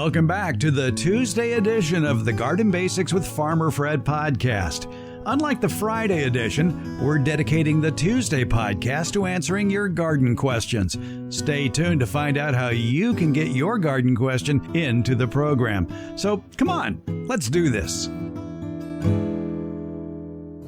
Welcome back to the Tuesday edition of the Garden Basics with Farmer Fred podcast. Unlike the Friday edition, we're dedicating the Tuesday podcast to answering your garden questions. Stay tuned to find out how you can get your garden question into the program. So come on, let's do this.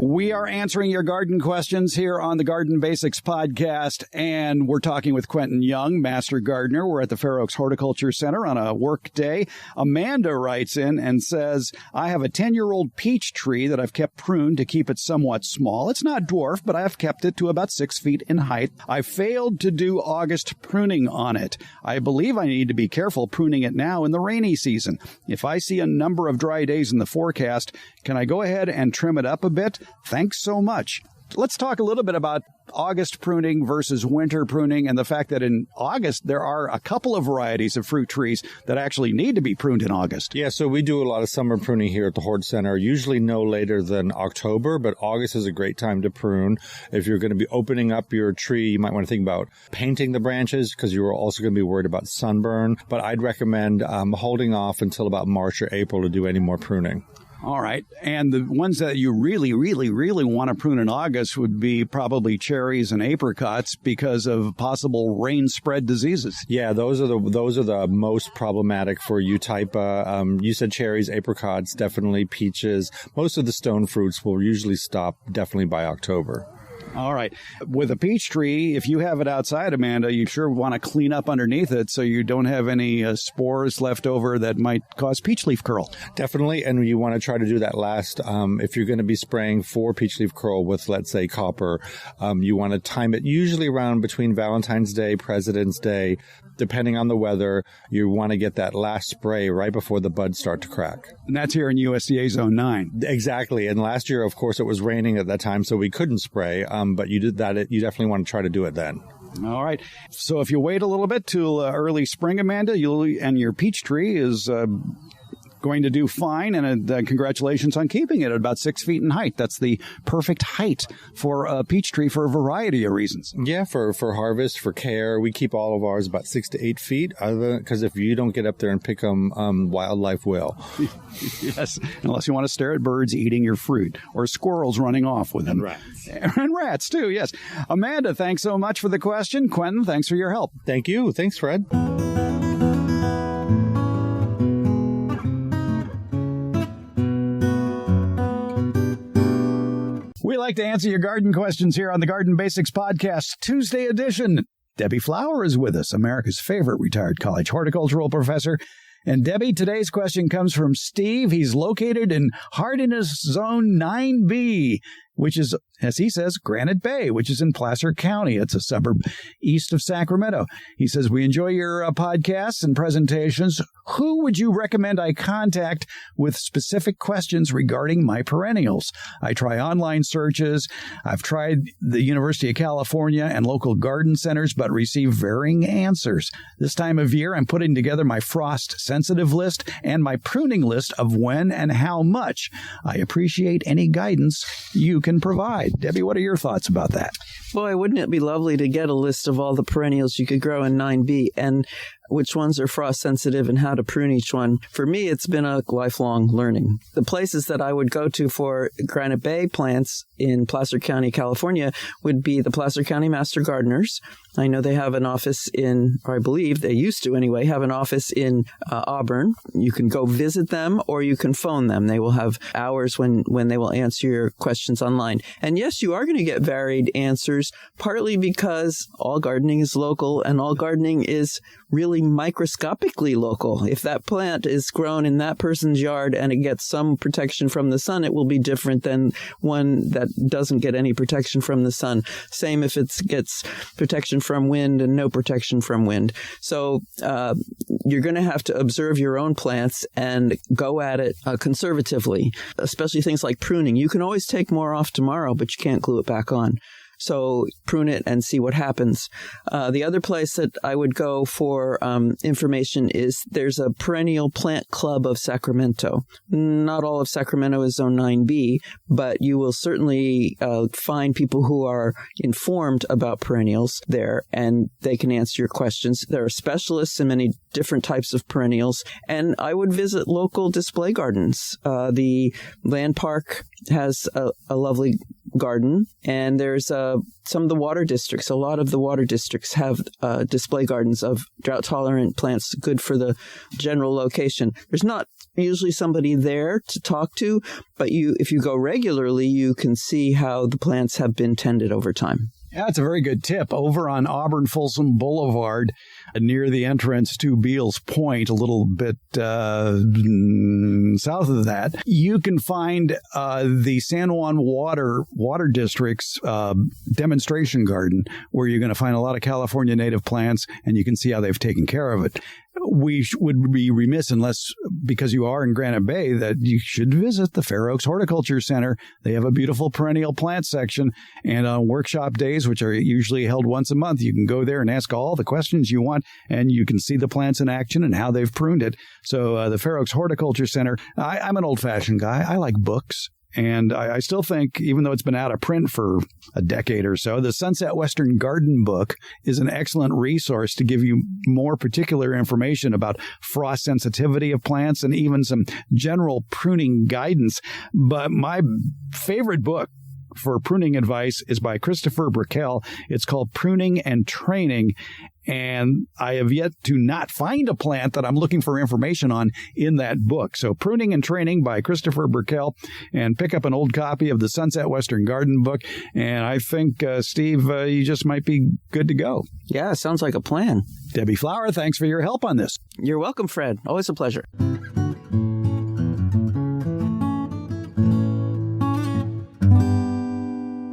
We are answering your garden questions here on the Garden Basics podcast, and we're talking with Quentin Young, Master Gardener. We're at the Fair Oaks Horticulture Center on a work day. Amanda writes in and says, I have a 10-year-old peach tree that I've kept pruned to keep it somewhat small. It's not dwarf, but I've kept it to about 6 feet in height. I failed to do August pruning on it. I believe I need to be careful pruning it now in the rainy season. If I see a number of dry days in the forecast, can I go ahead and trim it up a bit? Thanks so much. Let's talk a little bit about August pruning versus winter pruning and the fact that in August there are a couple of varieties of fruit trees that actually need to be pruned in August. Yeah, so we do a lot of summer pruning here at the Hort Center, usually no later than October, but August is a great time to prune. If you're going to be opening up your tree, you might want to think about painting the branches because you're also going to be worried about sunburn. But I'd recommend holding off until about March or April to do any more pruning. All right. And the ones that you really want to prune in August would be probably cherries and apricots because of possible rain spread diseases. Yeah, those are the most problematic for Eutypa. You said cherries, apricots, definitely peaches. Most of the stone fruits will usually stop definitely by October. All right. With a peach tree, if you have it outside, Amanda, you sure want to clean up underneath it so you don't have any spores left over that might cause peach leaf curl. Definitely. And you want to try to do that last. If you're going to be spraying for peach leaf curl with, let's say, copper, you want to time it usually around between Valentine's Day, President's Day. Depending on the weather, you want to get that last spray right before the buds start to crack. And that's here in USDA Zone 9. Exactly. And last year, of course, it was raining at that time, so we couldn't spray. But you did that. You definitely want to try to do it then. All right. So if you wait a little bit till early spring, Amanda, and your peach tree is going to do fine, and congratulations on keeping it at about 6 feet in height. That's the perfect height for a peach tree for a variety of reasons. Yeah, for harvest, for care. We keep all of ours about 6 to 8 feet, because if you don't get up there and pick them, wildlife will. Yes, unless you want to stare at birds eating your fruit or squirrels running off with them. And rats. And rats, too, yes. Amanda, thanks so much for the question. Quentin, thanks for your help. Thank you. Thanks, Fred. We like to answer your garden questions here on the Garden Basics Podcast, Tuesday edition. Debbie Flower is with us, America's favorite retired college horticultural professor. And Debbie, today's question comes from Steve. He's located in Hardiness Zone 9B, which is, as he says, Granite Bay, which is in Placer County. It's a suburb east of Sacramento. He says, we enjoy your podcasts and presentations. Who would you recommend I contact with specific questions regarding my perennials? I try online searches. I've tried the University of California and local garden centers, but receive varying answers. This time of year, I'm putting together my frost-sensitive list and my pruning list of when and how much. I appreciate any guidance you can provide. Debbie, what are your thoughts about that? Boy, wouldn't it be lovely to get a list of all the perennials you could grow in 9B and which ones are frost sensitive and how to prune each one. For me, it's been a lifelong learning. The places that I would go to for Granite Bay plants in Placer County, California, would be the Placer County Master Gardeners. I know they have an office or I believe they used to anyway, have an office in Auburn. You can go visit them or you can phone them. They will have hours when they will answer your questions online. And yes, you are going to get varied answers, partly because all gardening is local and all gardening is really microscopically local. If that plant is grown in that person's yard and it gets some protection from the sun, it will be different than one that doesn't get any protection from the sun. Same if it gets protection from wind and no protection from wind. So you're going to have to observe your own plants and go at it conservatively, especially things like pruning. You can always take more off tomorrow, but you can't glue it back on. So prune it and see what happens. The other place that I would go for information is there's a perennial plant club of Sacramento. Not all of Sacramento is Zone 9B, but you will certainly find people who are informed about perennials there, and they can answer your questions. There are specialists in many different types of perennials, and I would visit local display gardens. The Land Park has a lovely garden, and there's some of the water districts. A lot of the water districts have display gardens of drought-tolerant plants, good for the general location. There's not usually somebody there to talk to, but if you go regularly, you can see how the plants have been tended over time. Yeah, that's a very good tip. Over on Auburn Folsom Boulevard, near the entrance to Beals Point, a little bit south of that, you can find the San Juan Water District's demonstration garden, where you're going to find a lot of California native plants, and you can see how they've taken care of it. We would be remiss unless, because you are in Granite Bay, that you should visit the Fair Oaks Horticulture Center. They have a beautiful perennial plant section, and on workshop days, which are usually held once a month, you can go there and ask all the questions you want, and you can see the plants in action and how they've pruned it. So the Fair Oaks Horticulture Center, I'm an old-fashioned guy. I like books. And I still think, even though it's been out of print for a decade or so, the Sunset Western Garden book is an excellent resource to give you more particular information about frost sensitivity of plants and even some general pruning guidance. But my favorite book for pruning advice is by Christopher Brickell. It's called Pruning and Training. And I have yet to not find a plant that I'm looking for information on in that book. So Pruning and Training by Christopher Brickell, and pick up an old copy of the Sunset Western Garden book. And I think, Steve, you just might be good to go. Yeah, sounds like a plan. Debbie Flower, thanks for your help on this. You're welcome, Fred. Always a pleasure.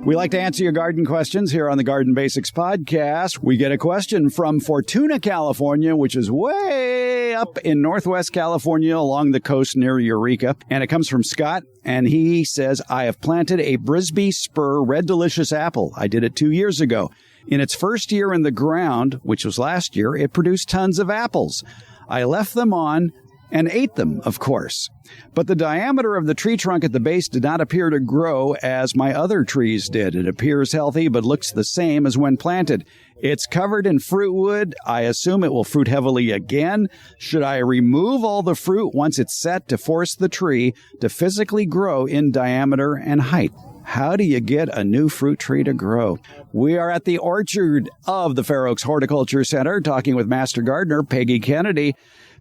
We like to answer your garden questions here on the Garden Basics podcast. We get a question from Fortuna, California, which is way up in Northwest California along the coast near Eureka. And it comes from Scott, and he says, I have planted a Bisbee spur red delicious apple. I did it 2 years ago. In its first year in the ground, which was last year, it produced tons of apples. I left them on and ate them, of course. But the diameter of the tree trunk at the base did not appear to grow as my other trees did. It appears healthy, but looks the same as when planted. It's covered in fruit wood. I assume it will fruit heavily again. Should I remove all the fruit once it's set to force the tree to physically grow in diameter and height? How do you get a new fruit tree to grow? We are at the orchard of the Fair Oaks Horticulture Center talking with Master Gardener Peggy Kennedy.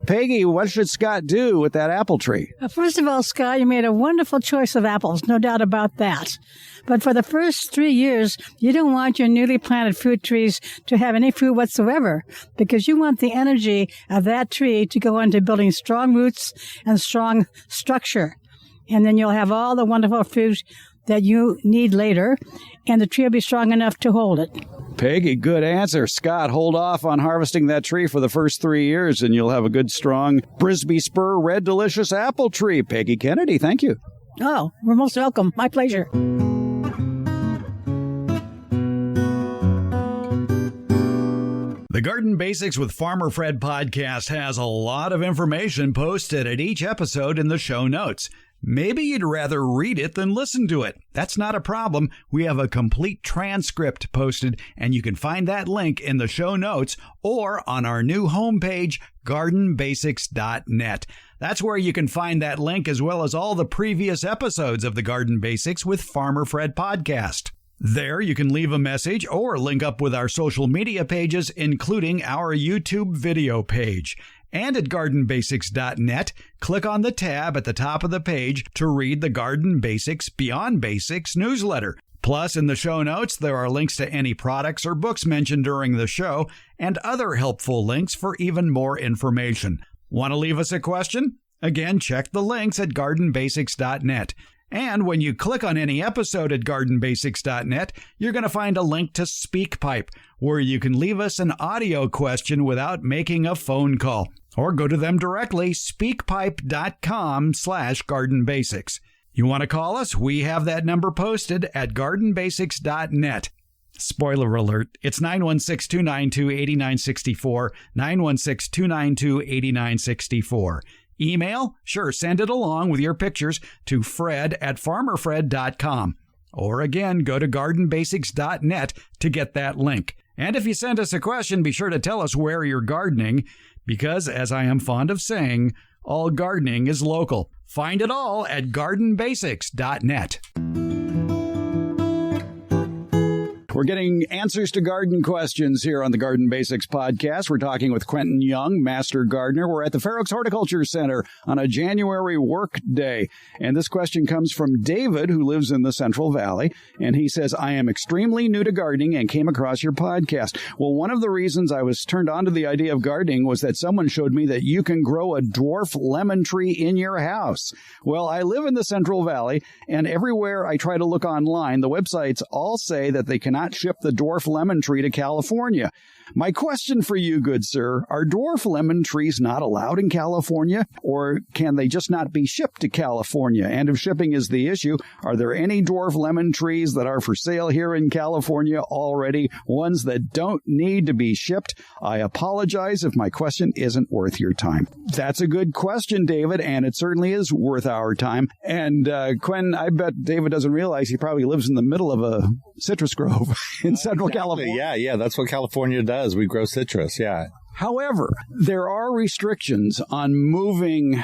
Peggy, what should Scott do with that apple tree? First of all, Scott, you made a wonderful choice of apples, no doubt about that. But for the first 3 years, you don't want your newly planted fruit trees to have any fruit whatsoever, because you want the energy of that tree to go into building strong roots and strong structure. And then you'll have all the wonderful fruit that you need later, and the tree will be strong enough to hold it. Peggy, good answer. Scott, hold off on harvesting that tree for the first 3 years, and you'll have a good, strong Bisbee spur red delicious apple tree. Peggy Kennedy, thank you. Oh, we're most welcome. My pleasure. The Garden Basics with Farmer Fred podcast has a lot of information posted at each episode in the show notes. Maybe you'd rather read it than listen to it. That's not a problem. We have a complete transcript posted, and you can find that link in the show notes or on our new homepage, gardenbasics.net. That's where you can find that link, as well as all the previous episodes of the Garden Basics with Farmer Fred podcast. There you can leave a message or link up with our social media pages, including our YouTube video page. And at gardenbasics.net, click on the tab at the top of the page to read the Garden Basics Beyond Basics newsletter. Plus, in the show notes, there are links to any products or books mentioned during the show and other helpful links for even more information. Want to leave us a question? Again, check the links at gardenbasics.net. And when you click on any episode at gardenbasics.net, you're going to find a link to SpeakPipe, where you can leave us an audio question without making a phone call. Or go to them directly, speakpipe.com/gardenbasics. You want to call us? We have that number posted at gardenbasics.net. Spoiler alert, it's 916-292-8964, 916-292-8964. Email? Sure, send it along with your pictures to fred@farmerfred.com. Or again, go to gardenbasics.net to get that link. And if you send us a question, be sure to tell us where you're gardening, because, as I am fond of saying, all gardening is local. Find it all at gardenbasics.net. We're getting answers to garden questions here on the Garden Basics podcast. We're talking with Quentin Young, Master Gardener. We're at the Fair Oaks Horticulture Center on a January work day. And this question comes from David, who lives in the Central Valley. And he says, I am extremely new to gardening and came across your podcast. Well, one of the reasons I was turned on to the idea of gardening was that someone showed me that you can grow a dwarf lemon tree in your house. Well, I live in the Central Valley, and everywhere I try to look online, the websites all say that they cannot ship the dwarf lemon tree to California. My question for you, good sir, are dwarf lemon trees not allowed in California, or can they just not be shipped to California? And if shipping is the issue, are there any dwarf lemon trees that are for sale here in California already, ones that don't need to be shipped? I apologize if my question isn't worth your time. That's a good question, David, and it certainly is worth our time. And Quinn, I bet David doesn't realize he probably lives in the middle of a citrus grove in Central California. Yeah, that's what California does. We grow citrus, yeah. However, there are restrictions on moving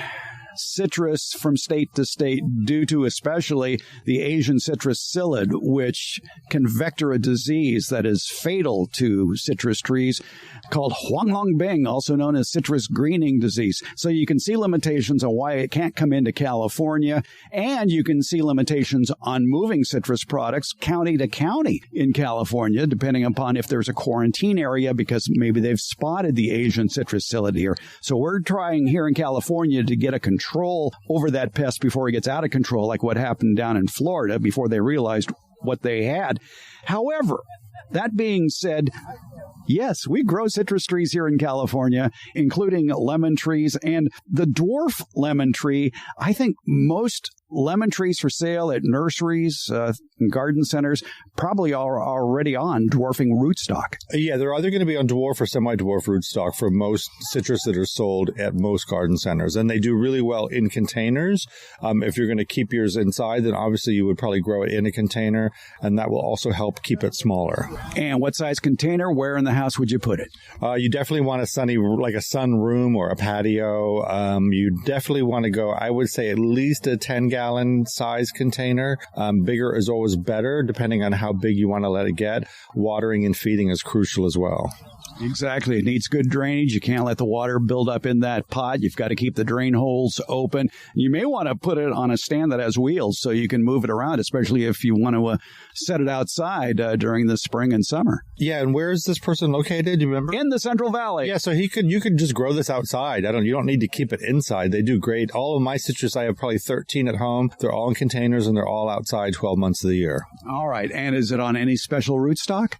citrus from state to state due to especially the Asian citrus psyllid, which can vector a disease that is fatal to citrus trees called huanglongbing, also known as citrus greening disease. So you can see limitations on why it can't come into California, and you can see limitations on moving citrus products county to county in California, depending upon if there's a quarantine area because maybe they've spotted the Asian citrus psyllid here. So we're trying here in California to get a control over that pest before it gets out of control, like what happened down in Florida before they realized what they had. However, that being said, yes, we grow citrus trees here in California, including lemon trees and the dwarf lemon tree. I think most lemon trees for sale at nurseries and garden centers probably are already on dwarfing rootstock. Yeah, they're either going to be on dwarf or semi-dwarf rootstock for most citrus that are sold at most garden centers. And they do really well in containers. If you're going to keep yours inside, then obviously you would probably grow it in a container, and that will also help keep it smaller. And what size container? Where in the house would you put it? You definitely want a sunny, like a sun room or a patio. You definitely want to go, I would say, at least a 10-gallon size container. Bigger is always better, depending on how big you want to let it get. Watering and feeding is crucial as well. Exactly. It needs good drainage. You can't let the water build up in that pot. You've got to keep the drain holes open. You may want to put it on a stand that has wheels so you can move it around, especially if you want to set it outside during the spring and summer. Yeah, and where is this person located? Do you remember? In the Central Valley. Yeah, so you could just grow this outside. You don't need to keep it inside. They do great. All of my citrus, I have probably 13 at home. They're all in containers and they're all outside 12 months of the year. All right. And is it on any special rootstock?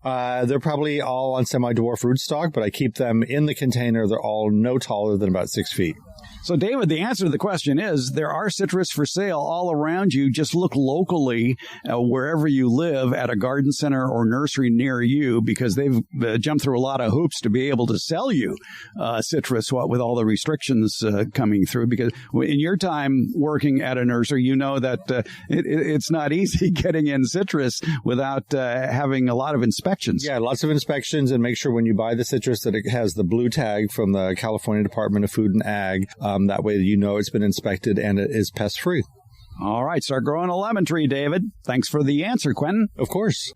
They're probably all on semi-dwarf rootstock, but I keep them in the container. They're all no taller than about 6 feet. So, David, the answer to the question is there are citrus for sale all around you. Just look locally wherever you live at a garden center or nursery near you, because they've jumped through a lot of hoops to be able to sell you citrus with all the restrictions coming through. Because in your time working at a nursery, you know that it's not easy getting in citrus without having a lot of inspections. Yeah, lots of inspections, and make sure when you buy the citrus that it has the blue tag from the California Department of Food and Ag. That way you know it's been inspected and it is pest-free. All right, start growing a lemon tree, David. Thanks for the answer, Quentin. Of course.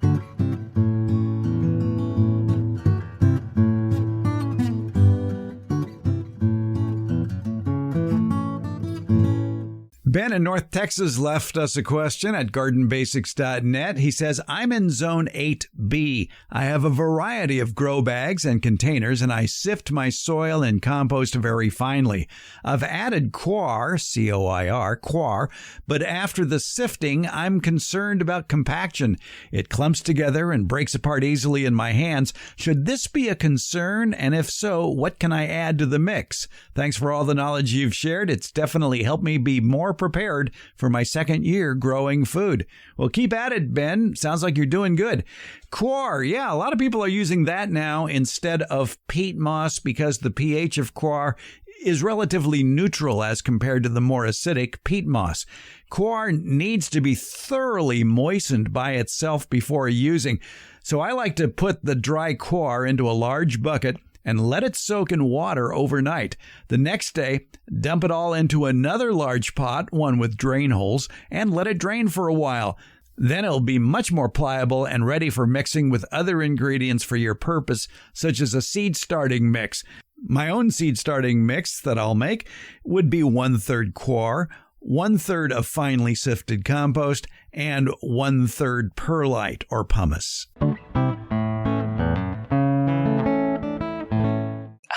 Ben in North Texas left us a question at gardenbasics.net. He says, I'm in zone 8B. I have a variety of grow bags and containers, and I sift my soil and compost very finely. I've added coir, C-O-I-R, coir, but after the sifting, I'm concerned about compaction. It clumps together and breaks apart easily in my hands. Should this be a concern? And if so, what can I add to the mix? Thanks for all the knowledge you've shared. It's definitely helped me be more prepared for my second year growing food. Well, keep at it, Ben. Sounds like you're doing good. Coir, yeah, a lot of people are using that now instead of peat moss because the pH of coir is relatively neutral as compared to the more acidic peat moss. Coir needs to be thoroughly moistened by itself before using, so I like to put the dry coir into a large bucket and let it soak in water overnight. The next day, dump it all into another large pot, one with drain holes, and let it drain for a while. Then it'll be much more pliable and ready for mixing with other ingredients for your purpose, such as a seed starting mix. My own seed starting mix that I'll make would be 1/3 coir, 1/3 of finely sifted compost, and 1/3 perlite or pumice.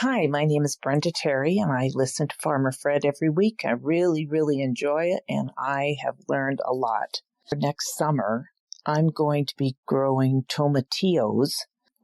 Hi, my name is Brenda Terry, and I listen to Farmer Fred every week. I really, really enjoy it, and I have learned a lot. For next summer, I'm going to be growing tomatillos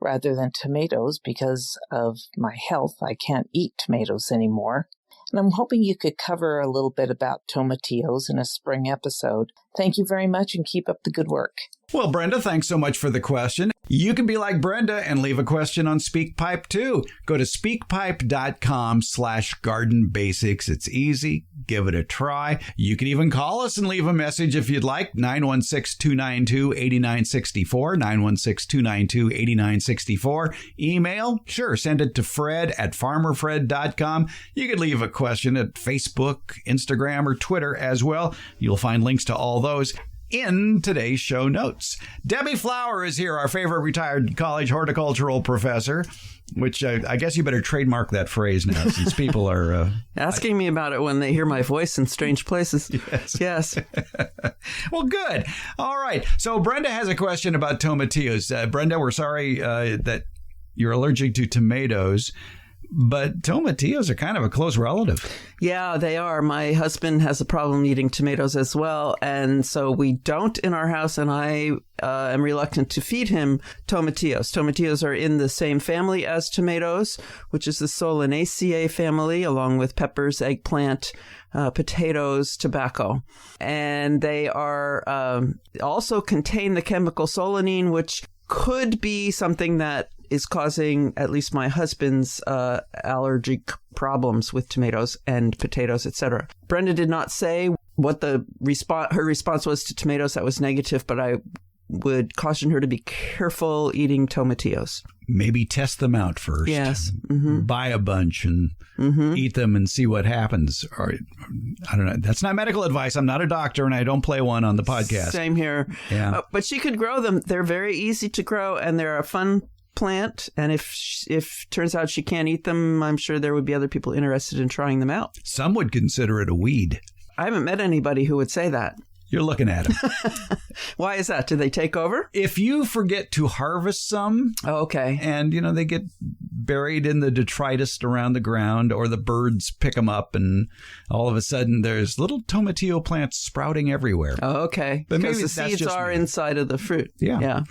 rather than tomatoes because of my health. I can't eat tomatoes anymore. And I'm hoping you could cover a little bit about tomatillos in a spring episode. Thank you very much, and keep up the good work. Well, Brenda, thanks so much for the question. You can be like Brenda and leave a question on SpeakPipe too. Go to speakpipe.com/garden basics. It's easy. Give it a try. You can even call us and leave a message if you'd like. 916-292-8964, 916-292-8964. Email? Sure, send it to fred@farmerfred.com. You could leave a question at Facebook, Instagram, or Twitter as well. You'll find links to all those in today's show notes. Debbie Flower is here, our favorite retired college horticultural professor, which I guess you better trademark that phrase now since people are asking me about it when they hear my voice in strange places. Yes. Well, good. All right. So Brenda has a question about tomatillos. Brenda, we're sorry that you're allergic to tomatoes, but tomatillos are kind of a close relative. Yeah, they are. My husband has a problem eating tomatoes as well, and so we don't in our house, and I am reluctant to feed him tomatillos. Tomatillos are in the same family as tomatoes, which is the Solanaceae family, along with peppers, eggplant, potatoes, tobacco. And they are also contain the chemical solanine, which could be something that is causing at least my husband's allergic problems with tomatoes and potatoes, etc. Brenda did not say what her response was to tomatoes that was negative, but I would caution her to be careful eating tomatillos. Maybe test them out first. Yes. Mm-hmm. Buy a bunch and eat them and see what happens. Or I don't know. That's not medical advice. I'm not a doctor and I don't play one on the podcast. Same here. Yeah. But she could grow them. They're very easy to grow and they're a fun plant. And if turns out she can't eat them, I'm sure there would be other people interested in trying them out. Some would consider it a weed. I haven't met anybody who would say that. You're looking at them. Why is that? Do they take over? If you forget to harvest some. Oh, okay. And, they get buried in the detritus around the ground, or the birds pick them up, and all of a sudden there's little tomatillo plants sprouting everywhere. Oh, okay. But because maybe the seeds are inside of the fruit. Yeah.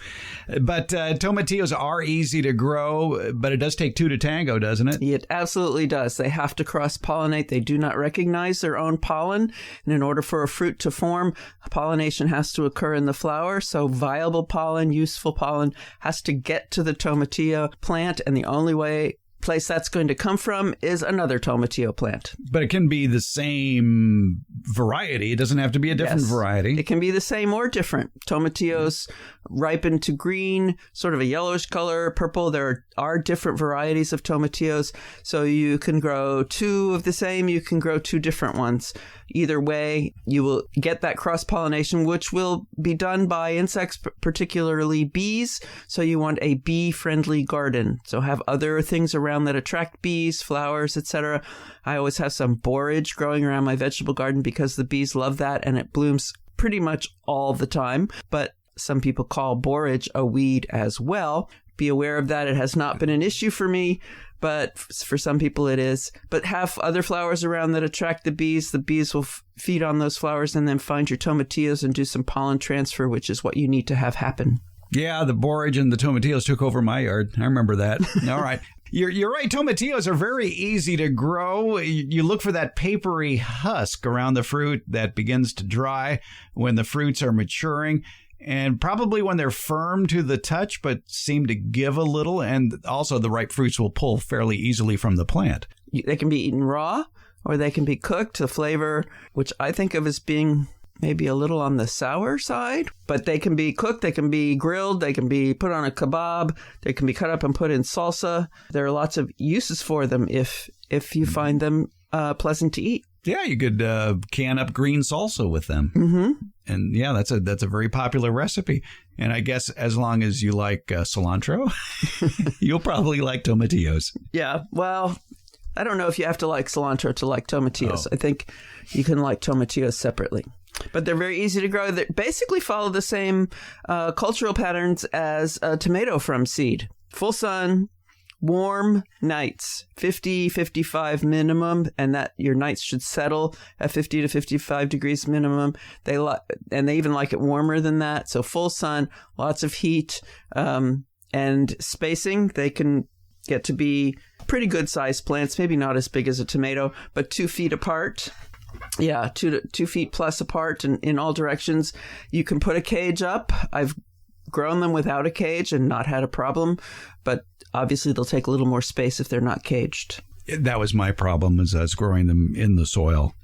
But tomatillos are easy to grow, but it does take two to tango, doesn't it? It absolutely does. They have to cross-pollinate. They do not recognize their own pollen. And in order for a fruit to form, pollination has to occur in the flower. So viable pollen, useful pollen has to get to the tomatillo plant. And the only place that's going to come from is another tomatillo plant. But it can be the same variety. It doesn't have to be a different variety. It can be the same or different. Tomatillos ripen to green, sort of a yellowish color, purple. There are different varieties of tomatillos. So you can grow two of the same. You can grow two different ones. Either way, you will get that cross-pollination, which will be done by insects, particularly bees. So you want a bee-friendly garden. So have other things around that attract bees, flowers, etc. I always have some borage growing around my vegetable garden because the bees love that, and it blooms pretty much all the time. But some people call borage a weed as well. Be aware of that. It has not been an issue for me, but for some people it is. But have other flowers around that attract the bees. The bees will feed on those flowers and then find your tomatillos and do some pollen transfer, which is what you need to have happen. Yeah, the borage and the tomatillos took over my yard. I remember that. All right. You're right. Tomatillos are very easy to grow. You look for that papery husk around the fruit that begins to dry when the fruits are maturing, and probably when they're firm to the touch but seem to give a little, and also the ripe fruits will pull fairly easily from the plant. They can be eaten raw, or they can be cooked. The flavor, which I think of as being maybe a little on the sour side, but they can be cooked, they can be grilled, they can be put on a kebab, they can be cut up and put in salsa. There are lots of uses for them if you find them pleasant to eat. Yeah, you could can up green salsa with them. Mm-hmm. And yeah, that's a very popular recipe. And I guess as long as you like cilantro, you'll probably like tomatillos. Yeah, well, I don't know if you have to like cilantro to like tomatillos. Oh. I think you can like tomatillos separately. But they're very easy to grow. They basically follow the same cultural patterns as a tomato from seed. Full sun, warm nights, 50, 55 minimum, and that your nights should settle at 50 to 55 degrees minimum. And they even like it warmer than that. So full sun, lots of heat, and spacing. They can get to be pretty good sized plants, maybe not as big as a tomato, but 2 feet apart. Yeah, 2 feet plus apart in all directions. You can put a cage up. I've grown them without a cage and not had a problem, but obviously they'll take a little more space if they're not caged. That was my problem, as I was growing them in the soil.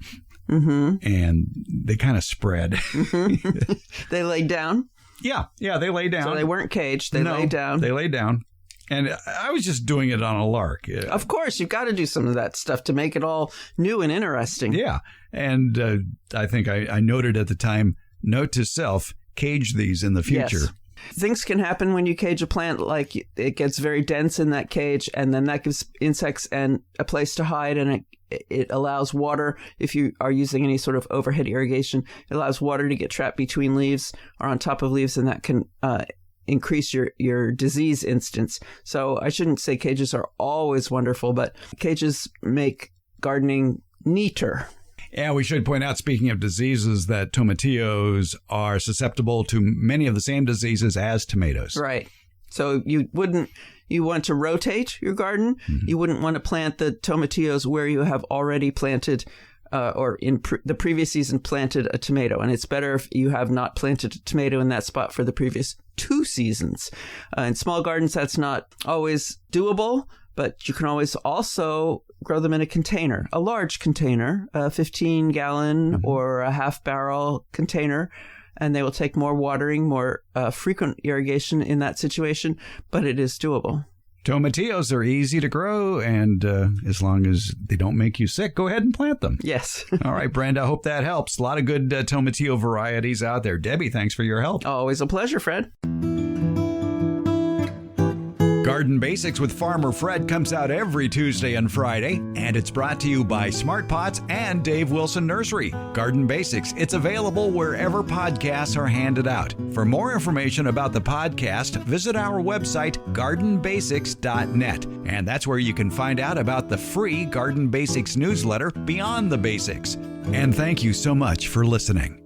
Mm-hmm. And they kind of spread. Mm-hmm. They laid down? Yeah, they lay down. So they weren't caged. They laid down. They laid down. And I was just doing it on a lark. Of course, you've got to do some of that stuff to make it all new and interesting. Yeah. And I think I noted at the time, note to self, cage these in the future. Yes. Things can happen when you cage a plant, like it gets very dense in that cage, and then that gives insects and a place to hide, and it allows water, if you are using any sort of overhead irrigation, it allows water to get trapped between leaves or on top of leaves, and that can increase your disease instance. So I shouldn't say cages are always wonderful, but cages make gardening neater. Yeah, we should point out, speaking of diseases, that tomatillos are susceptible to many of the same diseases as tomatoes. Right. So you want to rotate your garden. Mm-hmm. You wouldn't want to plant the tomatillos where you have already planted or in the previous season planted a tomato. And it's better if you have not planted a tomato in that spot for the previous 2 seasons. In small gardens, that's not always doable, but you can always also grow them in a container, a large container, a 15-gallon mm-hmm. or a half-barrel container, and they will take more watering, more frequent irrigation in that situation, but it is doable. Tomatillos are easy to grow, and as long as they don't make you sick, go ahead and plant them. Yes. All right, Brenda, I hope that helps. A lot of good tomatillo varieties out there. Debbie, thanks for your help. Always a pleasure, Fred. Garden Basics with Farmer Fred comes out every Tuesday and Friday, and it's brought to you by Smart Pots and Dave Wilson Nursery. Garden Basics, it's available wherever podcasts are handed out. For more information about the podcast, visit our website, gardenbasics.net, and that's where you can find out about the free Garden Basics newsletter, Beyond the Basics. And thank you so much for listening.